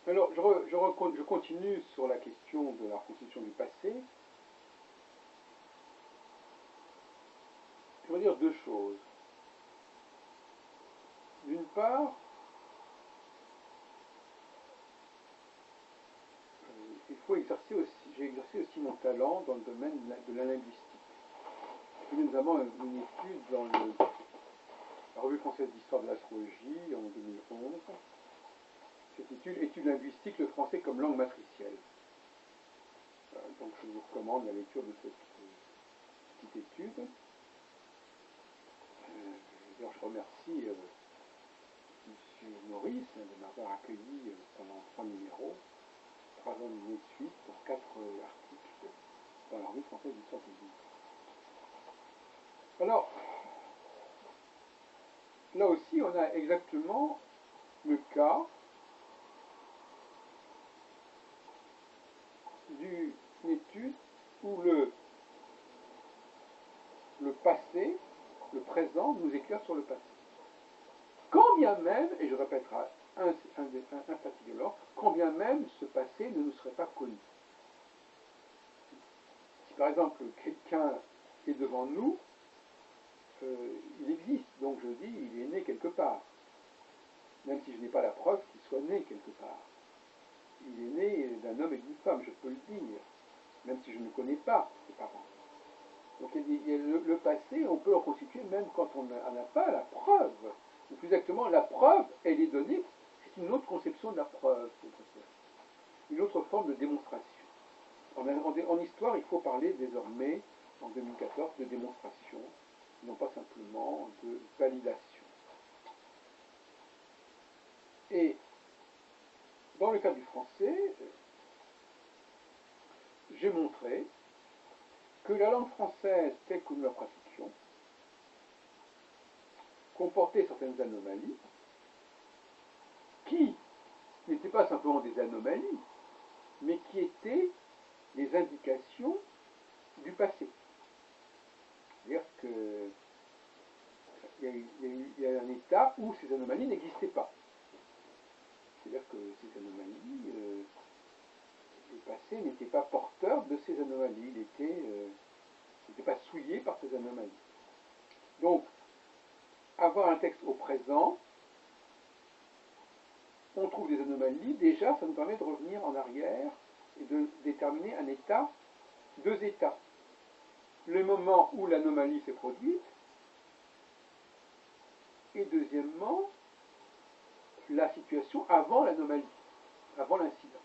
Alors, je continue sur la question de la reconstitution du passé. Je veux dire deux choses. D'une part, il faut exercer aussi, j'ai exercé aussi mon talent dans le domaine de la linguistique. Nous avons une étude dans la Revue française d'histoire de l'astrologie en 2011. Cette étude linguistique, le français comme langue matricielle. Donc je vous recommande la lecture de cette petite étude. D'ailleurs, je remercie M. Maurice de m'avoir accueilli pendant 3 numéros, 3 ans de suite, pour 4 articles dans la Revue française d'histoire de l'histoire. Alors, là aussi, on a exactement le cas d'une étude où le passé, le présent, nous éclaire sur le passé. Quand bien même, et je répéterai infatigablement, quand bien même ce passé ne nous serait pas connu. Si par exemple quelqu'un est devant nous, il existe, donc je dis, il est né quelque part. Même si je n'ai pas la preuve qu'il soit né quelque part. Il est né d'un homme et d'une femme, je peux le dire, même si je ne connais pas ses parents. Donc le passé, on peut le reconstituer même quand on n'a pas la preuve. Ou plus exactement, la preuve, elle est donnée, c'est une autre conception de la preuve, une autre forme de démonstration. En histoire, il faut parler désormais, en 2014, de démonstration, non pas simplement de validation. Et dans le cas du français, j'ai montré que la langue française, telle que nous la pratiquions, comportait certaines anomalies qui n'étaient pas simplement des anomalies, mais qui étaient des indications du passé. C'est-à-dire qu'il y a un état où ces anomalies n'existaient pas. C'est-à-dire que ces anomalies, le passé n'était pas porteur de ces anomalies, il n'était pas souillé par ces anomalies. Donc, avoir un texte au présent, on trouve des anomalies, déjà ça nous permet de revenir en arrière et de déterminer un état, deux états. Le moment où l'anomalie s'est produite, et deuxièmement, la situation avant l'anomalie, avant l'incident.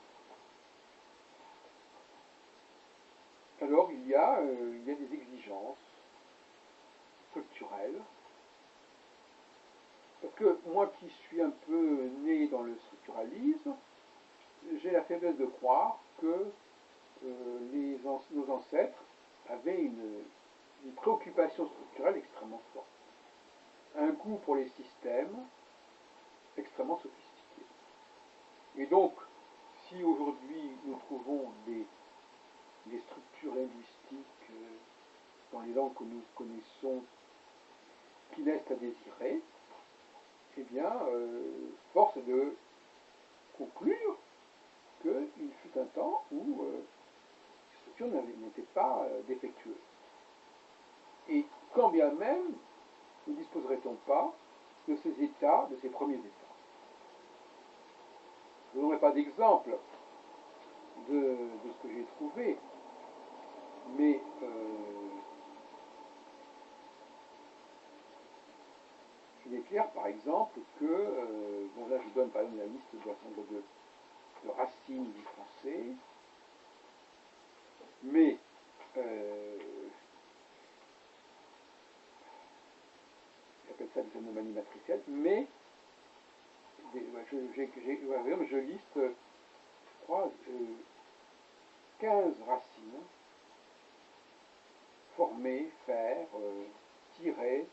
Alors il y a des exigences structurelles, parce que moi qui suis un peu né dans le structuralisme, j'ai la faiblesse de croire que nos ancêtres avaient une préoccupation structurelle extrêmement forte, un goût pour les systèmes extrêmement sophistiqués. Et donc, si aujourd'hui nous trouvons des structures linguistiques dans les langues que nous connaissons qui laissent à désirer, eh bien, force est de conclure qu'il fut un temps où ces structures n'étaient pas défectueuses. Et quand bien même, ne disposerait-on pas de ces états, de ces premiers états. Je ne donnerai pas d'exemple de ce que j'ai trouvé, mais il est clair, par exemple, que, bon là je donne par exemple la liste d'un certain nombre de racines du français, mais j'appelle ça des anomalies matricielles, mais je liste, je crois, 15 racines former, faire, tirer,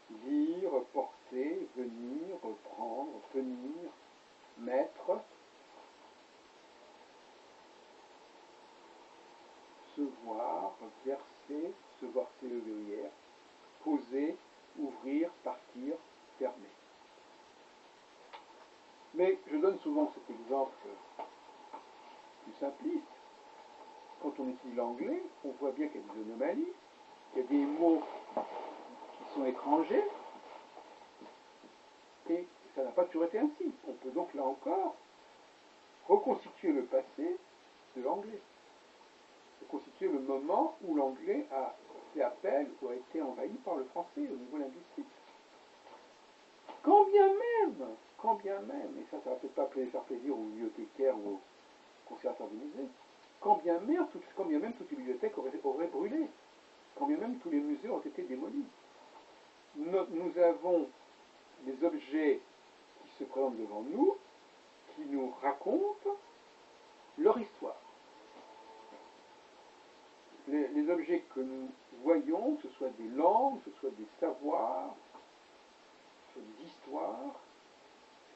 dire, porter, venir, prendre, tenir, mettre, se voir, verser, se voir s'élever hier, poser, ouvrir, partir, fermer. Mais je donne souvent cet exemple plus simpliste. Quand on étudie l'anglais, on voit bien qu'il y a des anomalies, qu'il y a des mots qui sont étrangers, et ça n'a pas toujours été ainsi. On peut donc là encore reconstituer le passé de l'anglais, reconstituer le moment où l'anglais a fait appel ou a été envahi par le français au niveau linguistique. Quand bien même, et ça va peut-être pas faire plaisir aux bibliothécaires ou aux conservateurs de musées, quand bien même toutes les bibliothèques auraient brûlé, quand bien même tous les musées ont été démolis. Nous avons des objets qui se présentent devant nous, qui nous racontent leur histoire. Les objets que nous voyons, que ce soit des langues, que ce soit des savoirs, que ce soit des histoires,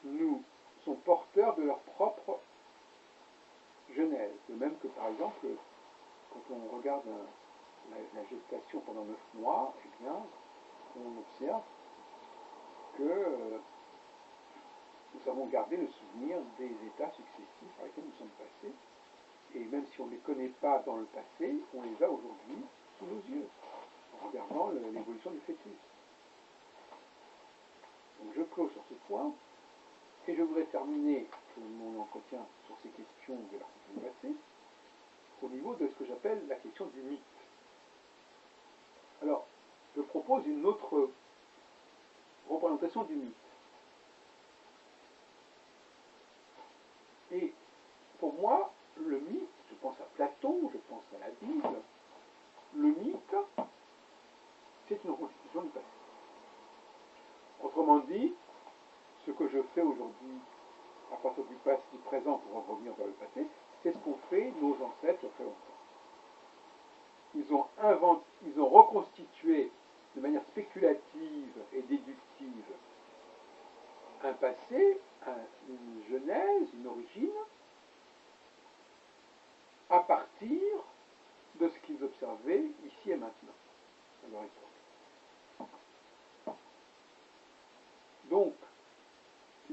nous sont porteurs de leur propre genèse. De même que, par exemple, quand on regarde la gestation pendant 9 mois, eh bien, on observe que nous avons gardé le souvenir des états successifs par lesquels nous sommes passés. Et même si on ne les connaît pas dans le passé, on les a aujourd'hui sous nos yeux, en regardant l'évolution du fœtus. Donc je clôt sur ce point, et je voudrais terminer mon entretien sur ces questions de l'article du passé, au niveau de ce que j'appelle la question du mythe. Alors, je propose une autre représentation du mythe. Et pour moi, le mythe, je pense à Platon, je pense à la Bible, le mythe, c'est une reconstitution du passé. Autrement dit, ce que je fais aujourd'hui à partir du présent pour revenir vers le passé, c'est ce qu'ont fait nos ancêtres il y a très longtemps. Ils ont reconstitué de manière spéculative et déductive un passé, une genèse, une origine, à partir de ce qu'ils observaient ici et maintenant, à leur époque. Donc,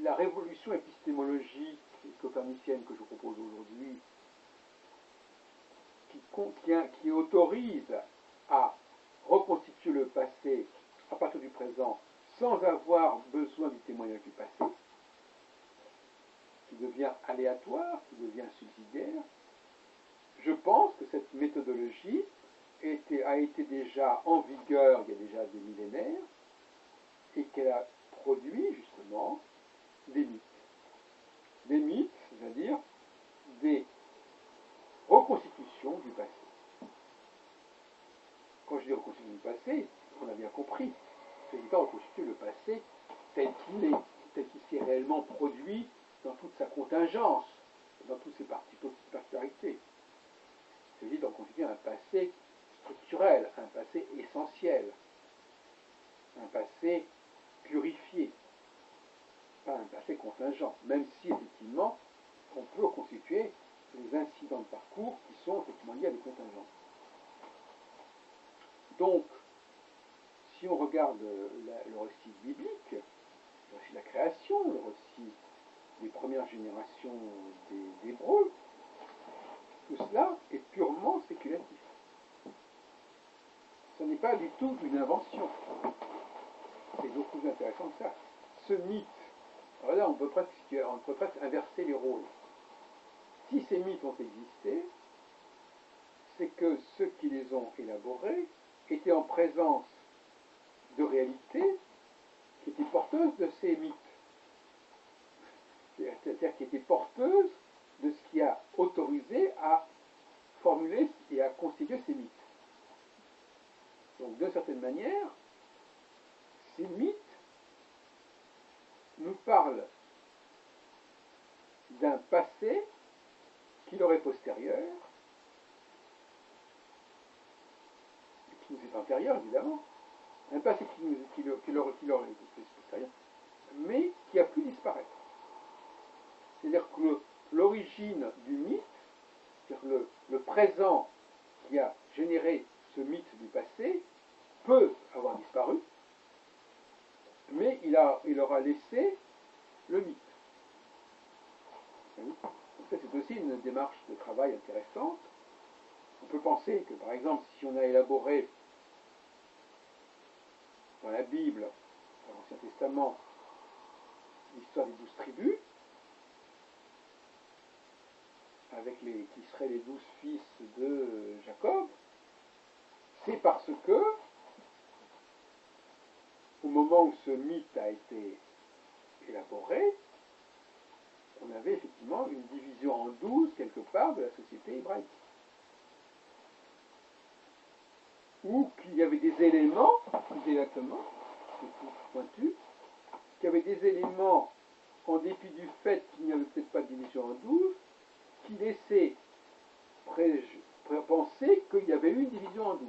la révolution épistémologique et copernicienne que je propose aujourd'hui, qui autorise à reconstituer le passé à partir du présent sans avoir besoin du témoignage du passé, qui devient aléatoire, qui devient subsidiaire, je pense que cette méthodologie a été déjà en vigueur il y a déjà des millénaires et qu'elle a produit justement des mythes. Des mythes, c'est-à-dire des reconstitutions du passé. Quand je dis reconstitution du passé, on a bien compris. Je ne dis pas reconstituer le passé tel qu'il est, tel qu'il s'est réellement produit dans toute sa contingence, dans toutes ses particularités. Il s'agit de reconstituer un passé structurel, un passé essentiel, un passé purifié, pas un passé contingent, même si effectivement on peut reconstituer les incidents de parcours qui sont effectivement liés à des contingences. Donc, si on regarde le récit biblique, le récit de la création, le récit des premières générations des Hébreux, tout cela est purement spéculatif. Ce n'est pas du tout une invention. C'est beaucoup plus intéressant que ça. Ce mythe, alors là on peut presque inverser les rôles. Si ces mythes ont existé, c'est que ceux qui les ont élaborés étaient en présence de réalités qui étaient porteuses de ces mythes. C'est-à-dire qui étaient porteuses de ce qui a autorisé à formuler et à constituer ces mythes. Donc, d'une certaine manière, ces mythes nous parlent d'un passé qui leur est postérieur, qui nous est antérieur, évidemment, un passé qui leur est postérieur, mais qui a pu disparaître. C'est-à-dire que l'origine du mythe, c'est-à-dire le présent qui a généré ce mythe du passé, peut avoir disparu, mais il aura laissé le mythe. Oui. Donc ça, c'est aussi une démarche de travail intéressante. On peut penser que, par exemple, si on a élaboré dans la Bible, dans l'Ancien Testament, l'histoire des 12 tribus, qui seraient les 12 fils de Jacob, c'est parce que, au moment où ce mythe a été élaboré, on avait effectivement une division en 12 quelque part de la société hébraïque. Ou qu'il y avait des éléments, exactement, c'est tout pointu, qu'il y avait des éléments, en dépit du fait qu'il n'y avait peut-être pas de division en 12, qui laissaient penser qu'il y avait eu une division en 12.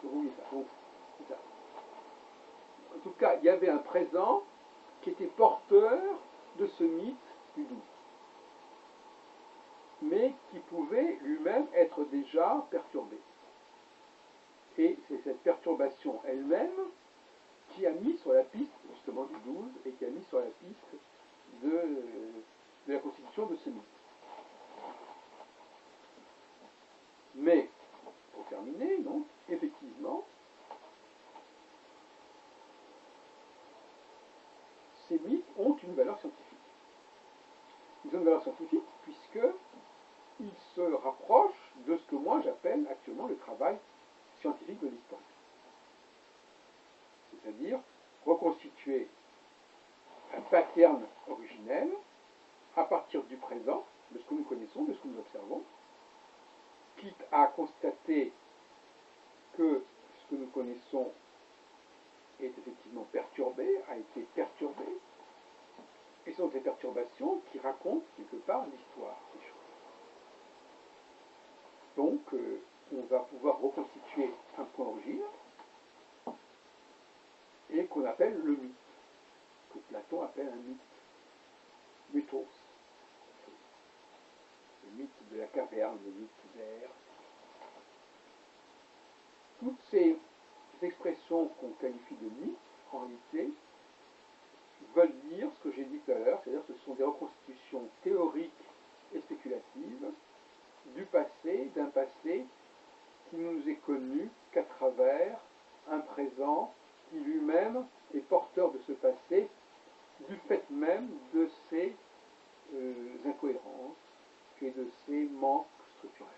Oui, ça. En tout cas, il y avait un présent qui était porteur de ce mythe du 12, mais qui pouvait lui-même être déjà perturbé. Et c'est cette perturbation elle-même qui a mis sur la piste justement du 12 et qui a mis sur la piste de la constitution de ce mythe. Mais, pour terminer, donc, effectivement, ces mythes ont une valeur scientifique. Ils ont une valeur scientifique puisqu'ils se rapprochent de ce que moi j'appelle actuellement le travail scientifique de l'histoire. C'est-à-dire reconstituer un pattern originel à partir du présent, de ce que nous connaissons, de ce que nous observons, quitte à constater que ce que nous connaissons est effectivement perturbé, a été perturbé, et ce sont des perturbations qui racontent quelque part l'histoire des choses. Donc, on va pouvoir reconstituer un point d'origine et qu'on appelle le mythe, que Platon appelle un mythe, mythos, le mythe de la caverne, le mythe d'air. Toutes ces expressions qu'on qualifie de mythes, en réalité, veulent dire ce que j'ai dit tout à l'heure, c'est-à-dire que ce sont des reconstitutions théoriques et spéculatives du passé, d'un passé qui ne nous est connu qu'à travers un présent qui lui-même est porteur de ce passé du fait même de ses incohérences et de ses manques structurels.